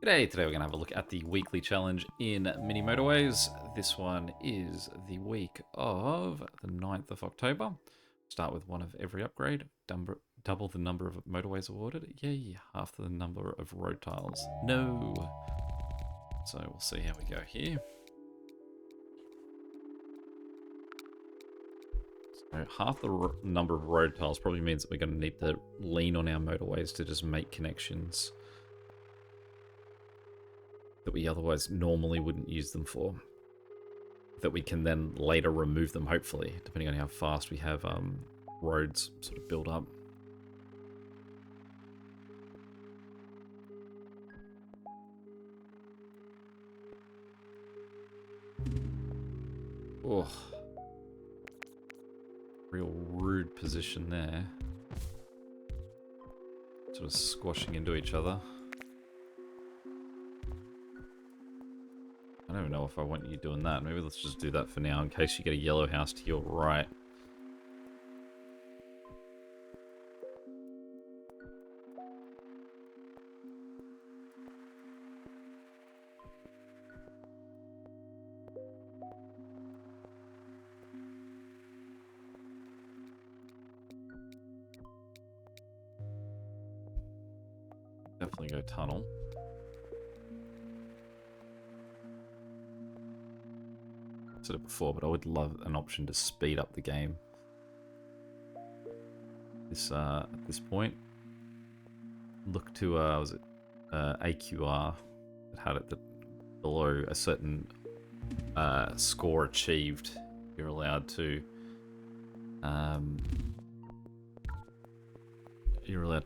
Today we're going to have a look at the weekly challenge in Mini Motorways. This one is the week of the 9th of October. Start with one of every upgrade, double the number of motorways awarded. Yay, half the number of road tiles. No. So we'll see how we go here. So half the number of road tiles probably means that we're going to need to lean on our motorways to just make connections that we otherwise normally wouldn't use them for. That we can then later remove them, hopefully, depending on how fast we have roads sort of build up. Oh, real rude position there. Sort of squashing into each other. I don't even know if I want you doing that. Maybe let's just do that for now in case you get a yellow house to your right. Definitely go tunnel. I said it before, but I would love an option to speed up the game. This at this point, look to was it AQR that had it that below a certain score achieved, you're allowed to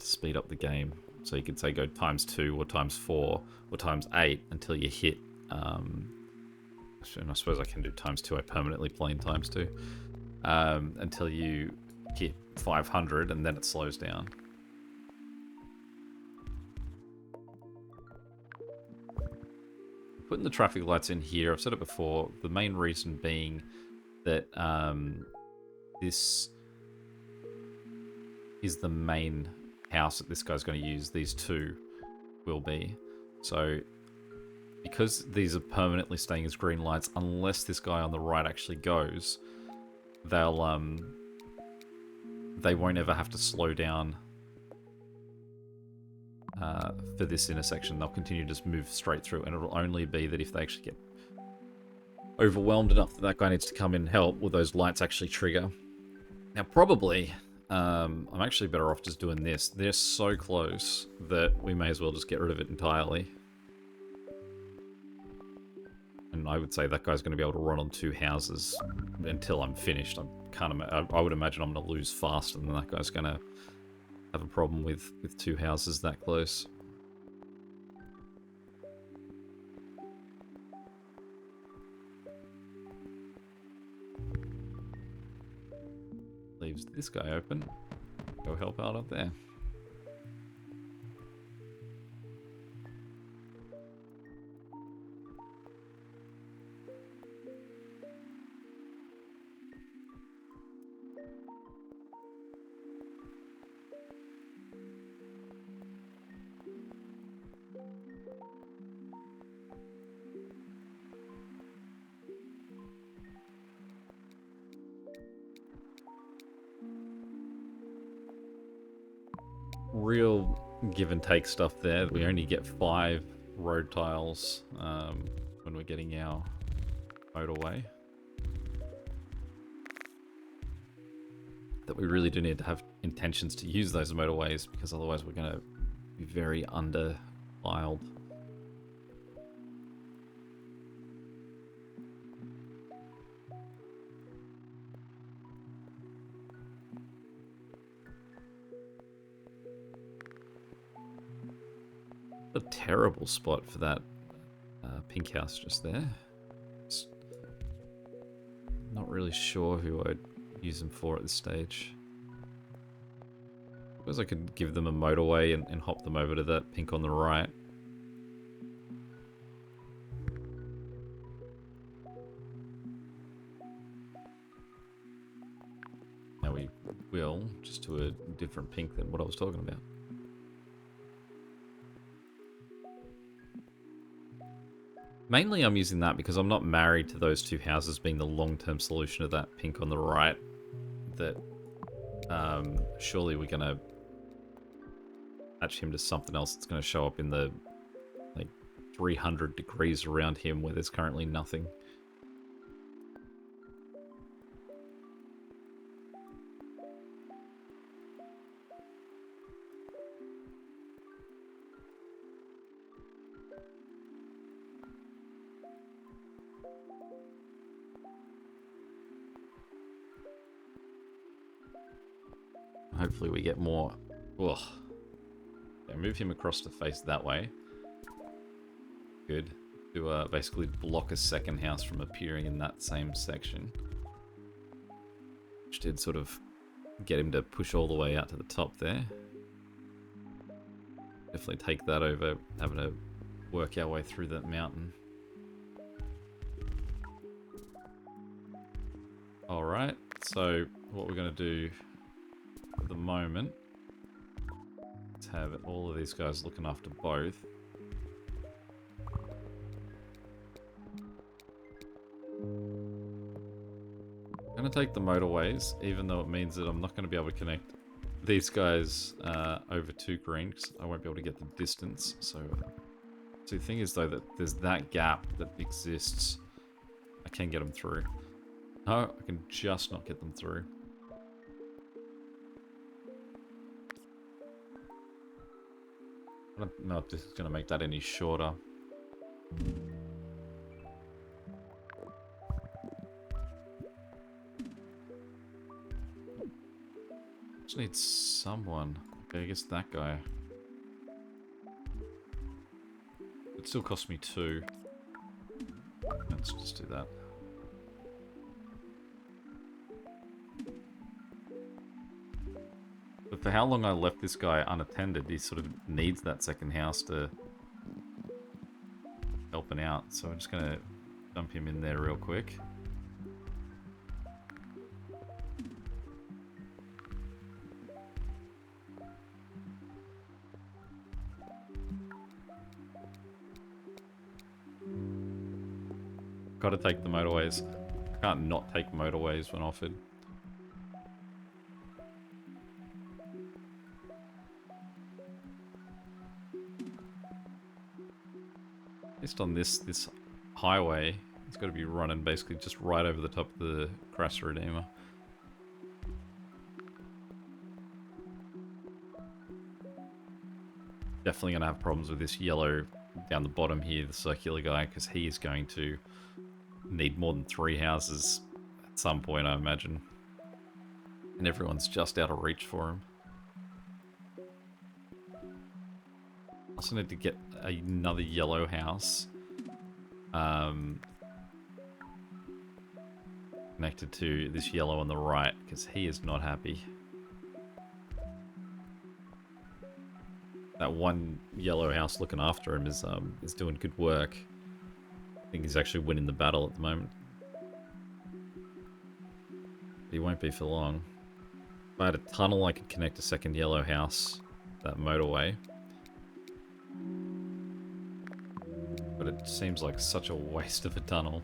speed up the game. So you could say go ×2 or ×4 or ×8 until you hit. And I suppose I can do ×2. I permanently play in ×2 until you hit 500, and then it slows down. Putting the traffic lights in here, I've said it before, the main reason being that this is the main house that this guy's going to use. These two will be. So because these are permanently staying as green lights, unless this guy on the right actually goes, they won't ever have to slow down for this intersection. They'll continue to just move straight through, and it'll only be that if they actually get overwhelmed enough that guy needs to come in and help, will those lights actually trigger. Now probably I'm actually better off just doing this. They're so close that we may as well just get rid of it entirely. And I would say that guy's going to be able to run on 2 houses until I'm finished. I would imagine I'm going to lose faster than that guy's going to have a problem with 2 houses that close. Leaves this guy open. Go help out up there. Real give and take stuff there. We only get 5 road tiles when we're getting our motorway. That we really do need to have intentions to use those motorways, because otherwise we're going to be very under-filed. A terrible spot for that pink house just there. Just not really sure who I'd use them for at this stage. I suppose I could give them a motorway and hop them over to that pink on the right. Now we will, just to a different pink than what I was talking about. Mainly I'm using that because I'm not married to those two houses being the long-term solution of that pink on the right. That surely we're going to attach him to something else that's going to show up in the like 300 degrees around him where there's currently nothing. Hopefully we get more. Ugh. Okay, move him across to face that way. Good. To basically block a second house from appearing in that same section. Which did sort of get him to push all the way out to the top there. Definitely take that over having to work our way through that mountain. Alright, so what we're going to do at the moment is have all of these guys looking after both. I'm going to take the motorways, even though it means that I'm not going to be able to connect these guys over to green, because I won't be able to get the distance. So the thing is, though, that there's that gap that exists. I can get them through. No, I can just not get them through. I don't know if this is going to make that any shorter. Just need someone. Okay, I guess that guy. It still cost me 2. Let's just do that. But for how long I left this guy unattended, he sort of needs that second house to help him out. So I'm just going to dump him in there real quick. Got to take the motorways. Can't not take motorways when offered. Just on this highway, it's got to be running basically just right over the top of the Crassa Redeemer. Definitely going to have problems with this yellow down the bottom here, the circular guy, because he is going to need more than 3 houses at some point, I imagine. And everyone's just out of reach for him. Also need to get another yellow house connected to this yellow on the right, because he is not happy. That one yellow house looking after him is doing good work. I think he's actually winning the battle at the moment. But he won't be for long. If I had a tunnel, I could connect a second yellow house, that motorway. But it seems like such a waste of a tunnel.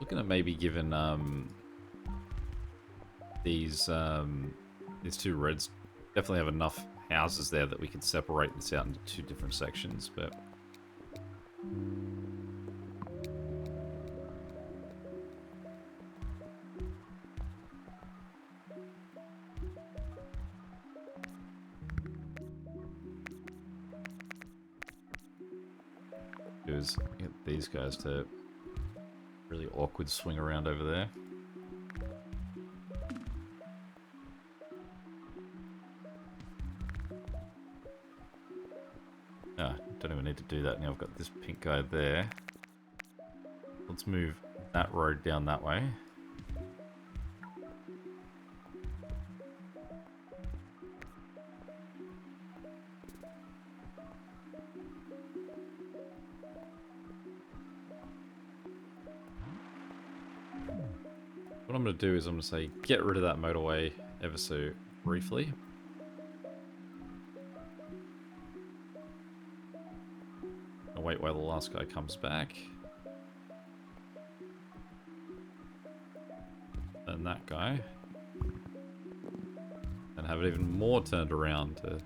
Looking at maybe giving these two reds definitely have enough houses there that we can separate this out into 2 different sections, but is get these guys to really awkward swing around over there. Ah, don't even need to do that now. I've got this pink guy there. Let's move that road down that way. What I'm going to do is I'm going to say get rid of that motorway ever so briefly. I'll wait while the last guy comes back. And that guy. And have it even more turned around to...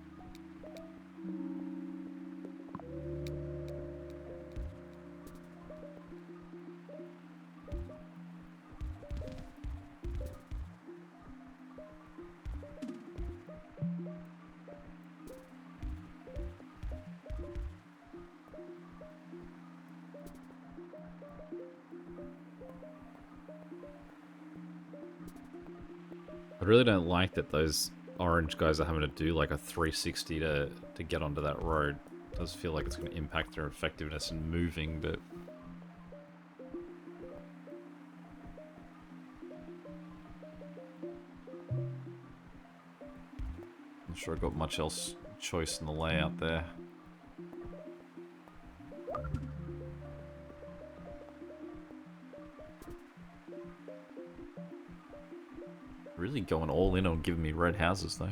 I really don't like that those orange guys are having to do like a 360 to get onto that road. It does feel like it's going to impact their effectiveness in moving, but... I'm sure I've got much else choice in the layout there. Really going all in on giving me red houses, though.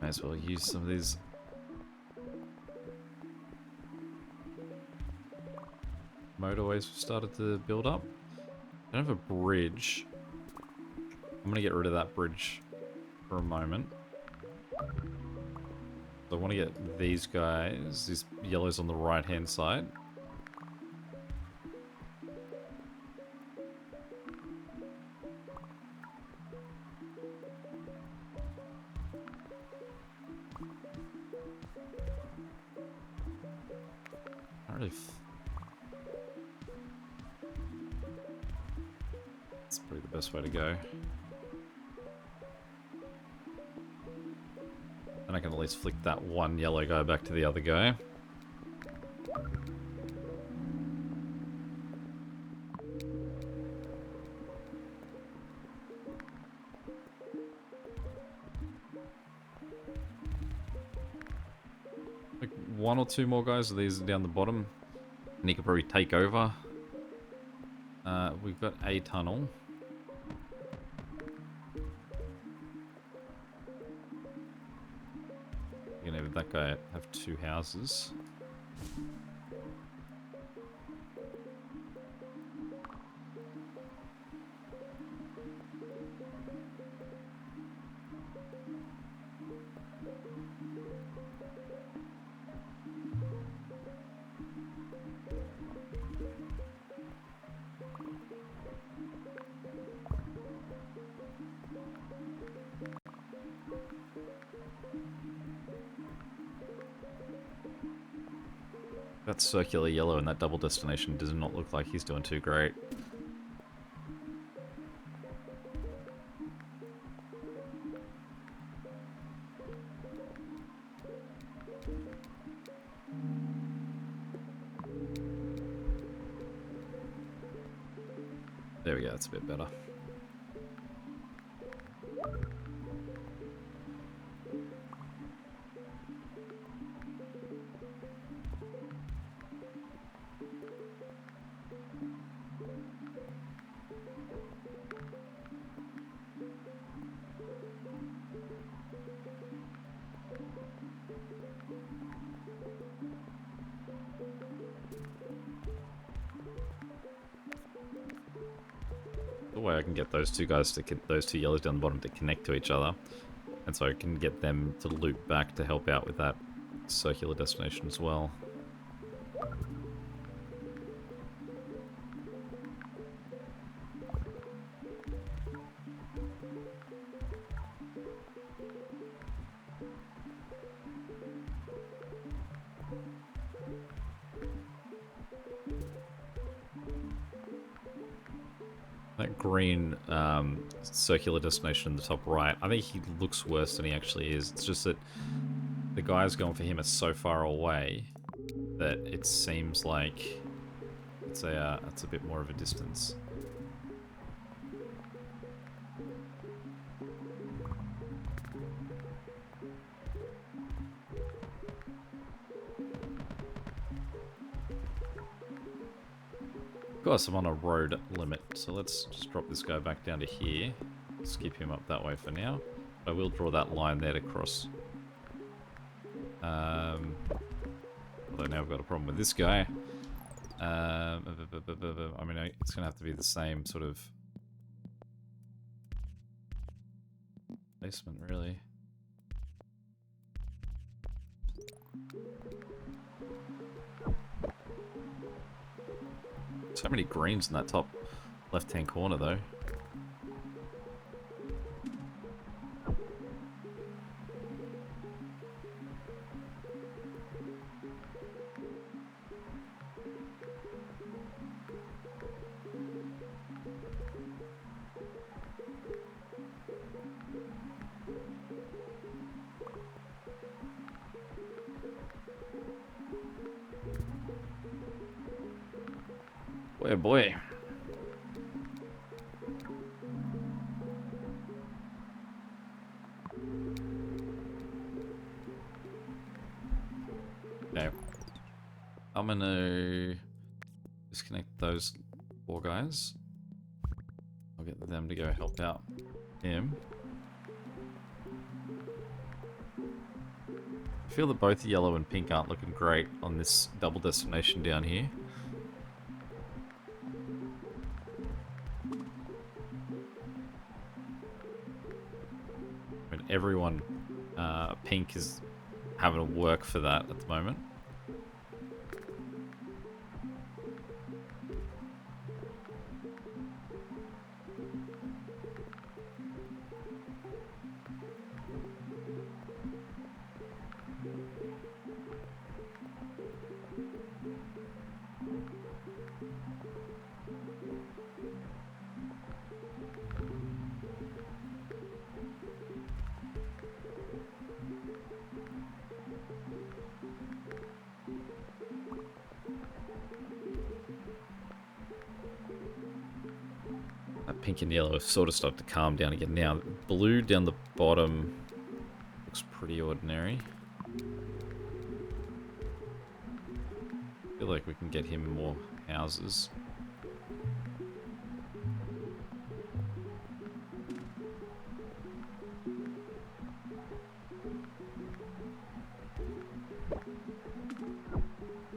Might as well use some of these motorways we've started to build up. I don't have a bridge. I'm gonna get rid of that bridge for a moment. So I want to get these guys, these yellows on the right hand side. That's probably the best way to go. And I can at least flick that one yellow guy back to the other guy. Like one or two more guys of these down the bottom. And he could probably take over. We've got a tunnel. You can have that guy have two houses. That circular yellow and that double destination does not look like he's doing too great. There we go, that's a bit better. way I can get those two guys to get those two yellows down the bottom to connect to each other. And so I can get them to loop back to help out with that circular destination as well. That green circular destination in the top right, I think he looks worse than he actually is. It's just that the guys going for him are so far away that it seems like it's a bit more of a distance. Of course, I'm on a road limit, so let's just drop this guy back down to here. Skip him up that way for now. I will draw that line there to cross. Although now I've got a problem with this guy. I mean, it's going to have to be the same sort of placement, really. So many greens in that top left-hand corner, though. Boy, oh boy. Okay. I'm gonna disconnect those four guys. I'll get them to go help out him. I feel that both yellow and pink aren't looking great on this double destination down here. I mean, everyone pink is having to work for that at the moment. Pink and yellow have sort of started to calm down again now. Blue down the bottom looks pretty ordinary. I feel like we can get him more houses.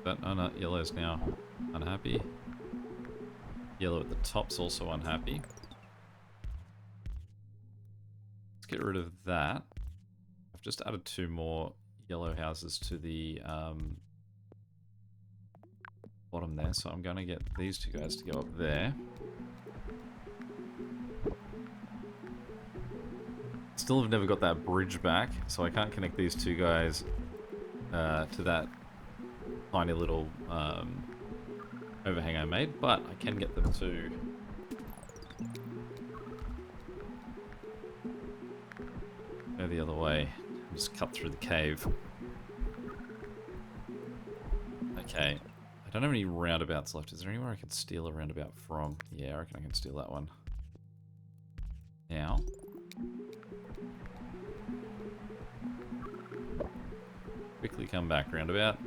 But oh no, yellow's now unhappy. Yellow at the top's also unhappy. Let's get rid of that. I've just added 2 more yellow houses to the bottom there, so I'm going to get these 2 guys to go up there. Still have never got that bridge back, so I can't connect these 2 guys to that tiny little overhang I made, but I can get them to go the other way and just cut through the cave. Okay, I don't have any roundabouts left. Is there anywhere I could steal a roundabout from? Yeah, I reckon I can steal that one. Now. Quickly come back, roundabout.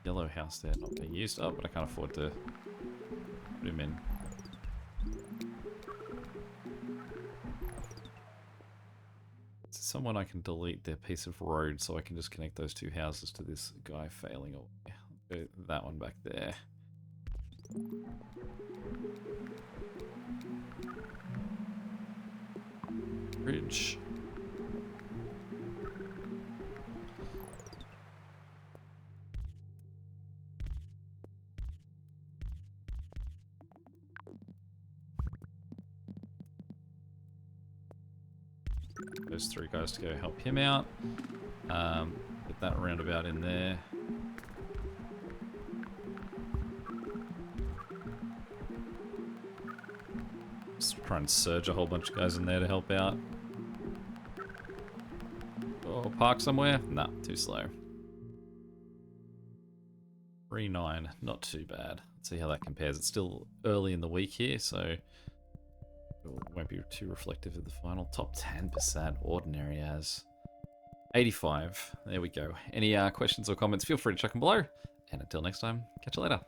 Yellow house there not being used up, but I can't afford to put him in. Is someone I can delete their piece of road so I can just connect those 2 houses to this guy failing away? That one back there. Bridge. Those three guys to go help him out. Get that roundabout in there. Just try and surge a whole bunch of guys in there to help out. Or park somewhere? Nah, too slow. 3-9, not too bad. Let's see how that compares. It's still early in the week here, so it won't be too reflective of the final. Top 10%, ordinary as. 85, there we go. Any questions or comments, feel free to chuck them below. And until next time, catch you later.